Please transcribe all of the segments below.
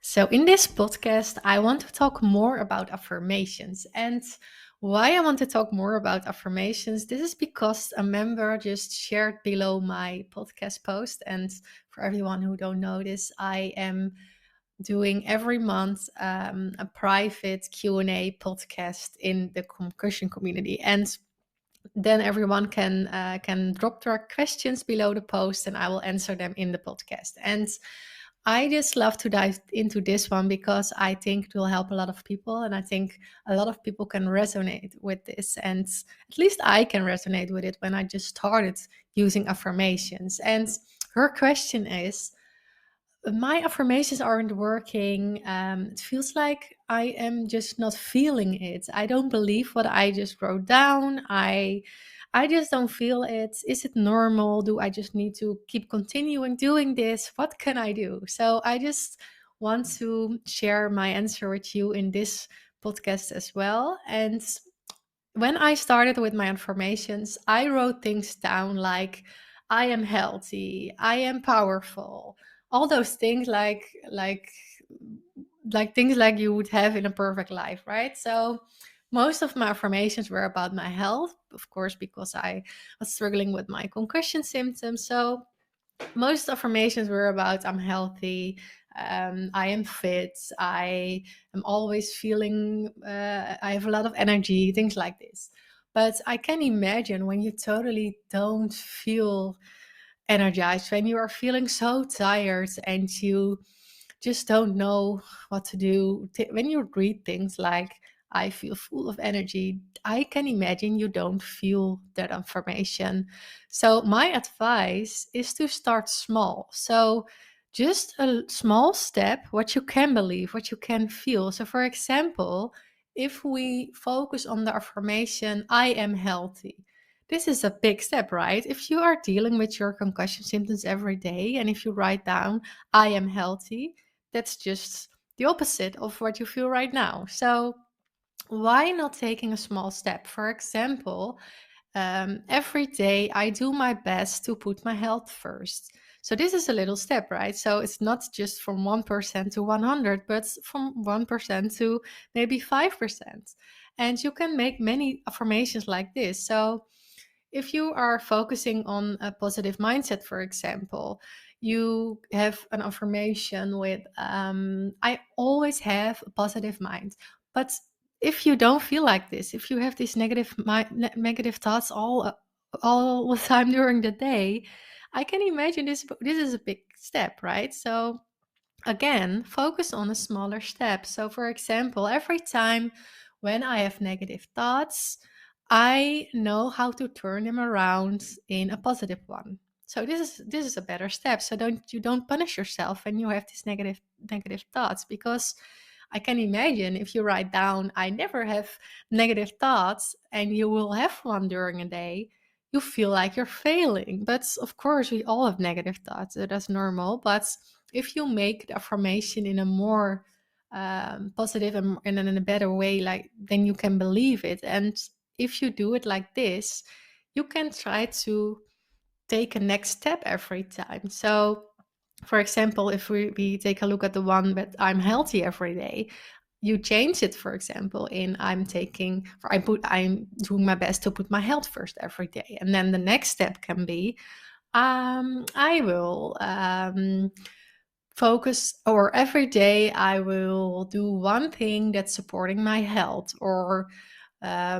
So, in this podcast, I want to talk more about affirmations. And why I want to talk more about affirmations, this is because a member just shared below my podcast post. And for everyone who don't know this, I am doing every month a private Q&A podcast in the Concussion Community. And then everyone can drop their questions below the post and I will answer them in the podcast. And I just love to dive into this one because I think it will help a lot of people. And I think a lot of people can resonate with this. And at least I can resonate with it when I just started using affirmations. And her question is, my affirmations aren't working. It feels like I am just not feeling it. I don't believe what I just wrote down. I just don't feel it. Is it normal? Do I just need to keep continuing doing this? What can I do? So I just want to share my answer with you in this podcast as well. And when I started with my affirmations, I wrote things down like I am healthy, I am powerful, all those things like things like you would have in a perfect life, right? So most of my affirmations were about my health, of course, because I was struggling with my concussion symptoms. So most affirmations were about I'm healthy, I am fit, I am always feeling, I have a lot of energy, things like this. But I can imagine when you totally don't feel energized, when you are feeling so tired and you just don't know what to do. When you read things like, I feel full of energy, I can imagine you don't feel that affirmation. So, my advice is to start small. So, just a small step, what you can believe, what you can feel. So, for example, if we focus on the affirmation, I am healthy. This is a big step, right? If you are dealing with your concussion symptoms every day, and if you write down, I am healthy, that's just the opposite of what you feel right now. So, why not taking a small step? For example, every day I do my best to put my health first. So, this is a little step, right? So, it's not just from 1% to 100, but from 1% to maybe 5%. And you can make many affirmations like this. So, if you are focusing on a positive mindset, for example, you have an affirmation with, I always have a positive mind. But if you don't feel like this, if you have these negative thoughts all the time during the day, I can imagine this is a big step, right? So again, focus on a smaller step. So, for example, every time when I have negative thoughts, I know how to turn them around in a positive one. So this is a better step. So don't punish yourself when you have these negative thoughts, because I can imagine if you write down I never have negative thoughts and you will have one during a day, you feel like you're failing. But of course, we all have negative thoughts. That's normal. But if you make the affirmation in a more positive and in a better way, like, then you can believe it. And if you do it like this, you can try to take a next step every time. So, for example, if we take a look at the one that I'm healthy every day, you change it, for example, in I'm doing my best to put my health first every day. And then the next step can be, I will focus, or every day I will do one thing that's supporting my health, or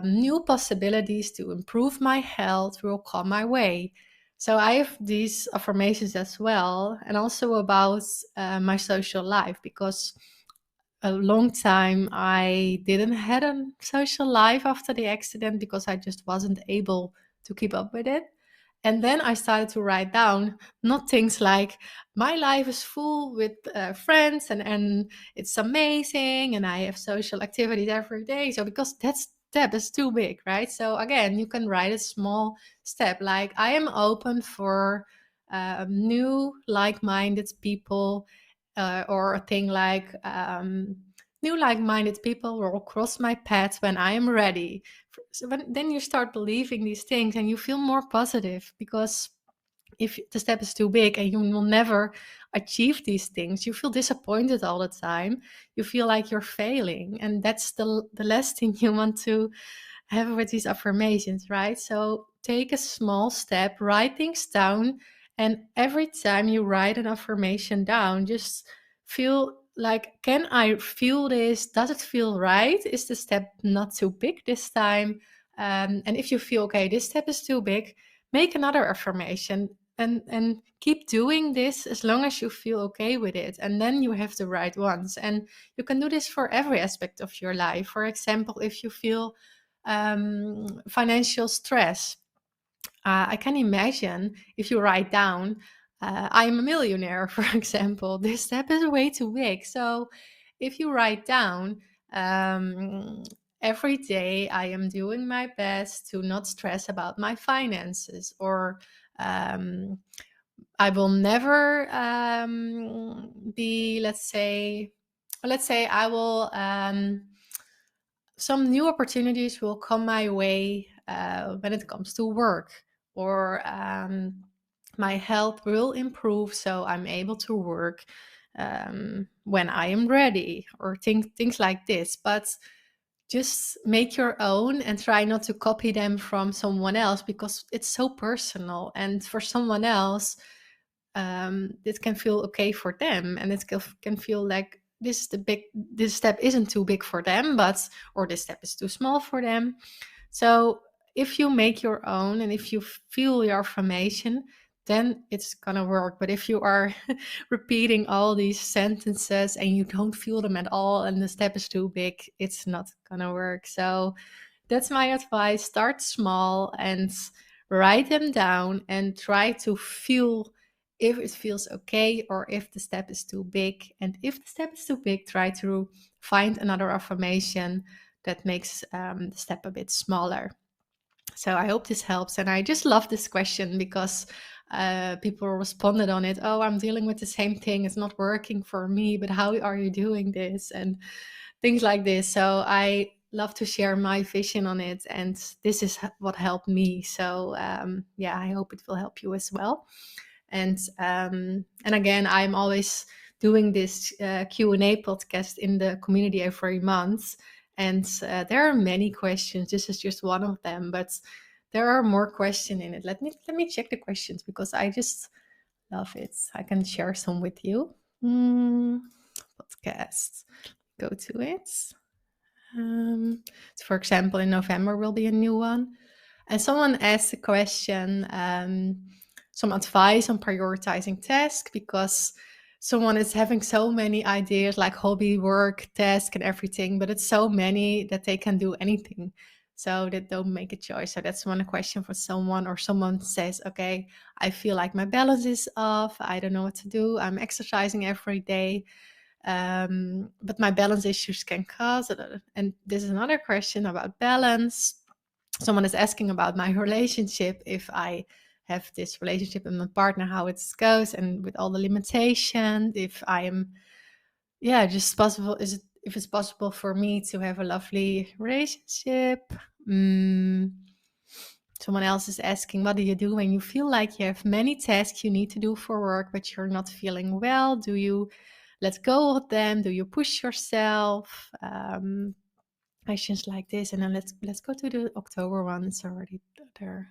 new possibilities to improve my health will come my way. So I have these affirmations as well, and also about my social life, because a long time I didn't had a social life after the accident because I just wasn't able to keep up with it. And then I started to write down not things like my life is full with friends and it's amazing and I have social activities every day. So because that step is too big, right? So again, you can write a small step like I am open for new like-minded people, or a thing like new like-minded people will cross my path when I am ready. So then you start believing these things and you feel more positive, because if the step is too big and you will never achieve these things, you feel disappointed all the time. You feel like you're failing. And that's the last thing you want to have with these affirmations, right? So take a small step, write things down. And every time you write an affirmation down, just feel like, can I feel this? Does it feel right? Is the step not too big this time? And if you feel, okay, this step is too big, make another affirmation and keep doing this as long as you feel okay with it. And then you have the right ones. And you can do this for every aspect of your life. For example, if you feel financial stress, I can imagine if you write down, I am a millionaire, for example, this step is way too big. So if you write down, um, every day I am doing my best to not stress about my finances, or I will never be, let's say I will, some new opportunities will come my way when it comes to work, or my health will improve so I'm able to work when I am ready, or things like this. But just make your own and try not to copy them from someone else, because it's so personal. And for someone else, it can feel okay for them, and it can feel like this step isn't too big for them, but or this step is too small for them. So if you make your own, and if you feel your affirmation, then it's gonna work. But if you are repeating all these sentences and you don't feel them at all, and the step is too big, it's not gonna work. So that's my advice. Start small and write them down, and try to feel if it feels okay or if the step is too big. And if the step is too big, try to find another affirmation that makes the step a bit smaller. So I hope this helps. And I just love this question because people responded on it. Oh, I'm dealing with the same thing. It's not working for me, but how are you doing this? And things like this. So I love to share my vision on it. And this is what helped me. So yeah, I hope it will help you as well. And again, I'm always doing this Q&A podcast in the community every month. And there are many questions. This is just one of them, but there are more questions in it. Let me check the questions, because I just love it. I can share some with you. Podcast. Go to it. So for example, in November will be a new one. And someone asked a question, some advice on prioritizing tasks, because someone is having so many ideas, like hobby, work, task, and everything, but it's so many that they can do anything. So they don't make a choice. So that's one question for someone. Or someone says, okay, I feel like my balance is off. I don't know what to do. I'm exercising every day. But my balance issues can cause it. And this is another question about balance. Someone is asking about my relationship, if I have this relationship with my partner, how it goes, and with all the limitations, if I am, just possible, if it's possible for me to have a lovely relationship. Someone else is asking, what do you do when you feel like you have many tasks you need to do for work, but you're not feeling well? Do you let go of them? Do you push yourself? Questions like this. And then let's go to the October one. It's already there.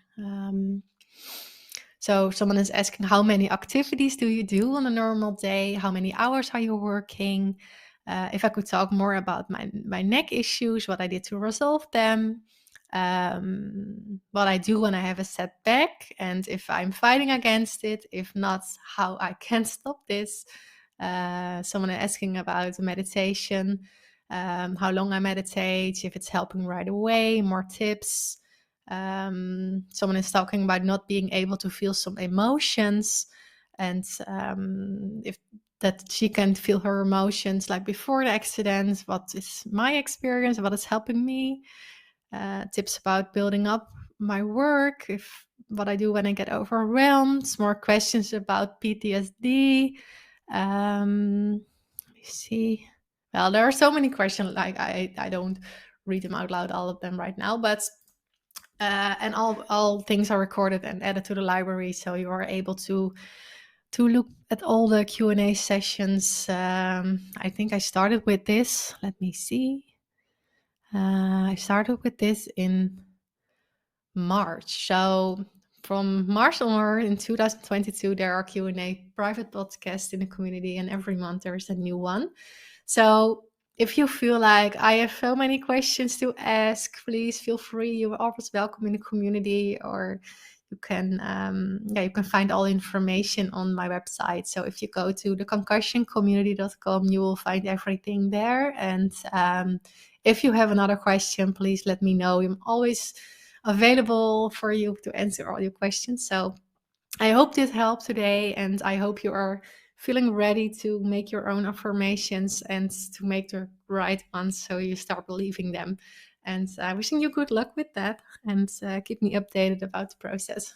So someone is asking, how many activities do you do on a normal day? How many hours are you working? If I could talk more about my neck issues, what I did to resolve them, what I do when I have a setback, and if I'm fighting against it. If not, how I can stop this. Someone is asking about meditation, how long I meditate, if it's helping right away, more tips. Someone is talking about not being able to feel some emotions, and if that she can feel her emotions like before the accident. What is my experience? What is helping me? Tips about building up my work, if what I do when I get overwhelmed. More questions about PTSD. Let me see. Well, there are so many questions. Like I don't read them out loud, all of them right now, but and all things are recorded and added to the library, so you are able to to look at all the Q&A sessions. I think I started with this. Let me see. I started with this in March. So from March onward in 2022, there are Q&A private podcasts in the community, and every month there is a new one. So if you feel like I have so many questions to ask, please feel free. You're always welcome in the community, or you can you can find all information on my website. So if you go to the concussioncommunity.com, you will find everything there. And if you have another question, please let me know. I'm always available for you to answer all your questions. So I hope this helped today, and I hope you are feeling ready to make your own affirmations and to make the right ones so you start believing them. And wishing you good luck with that, and keep me updated about the process.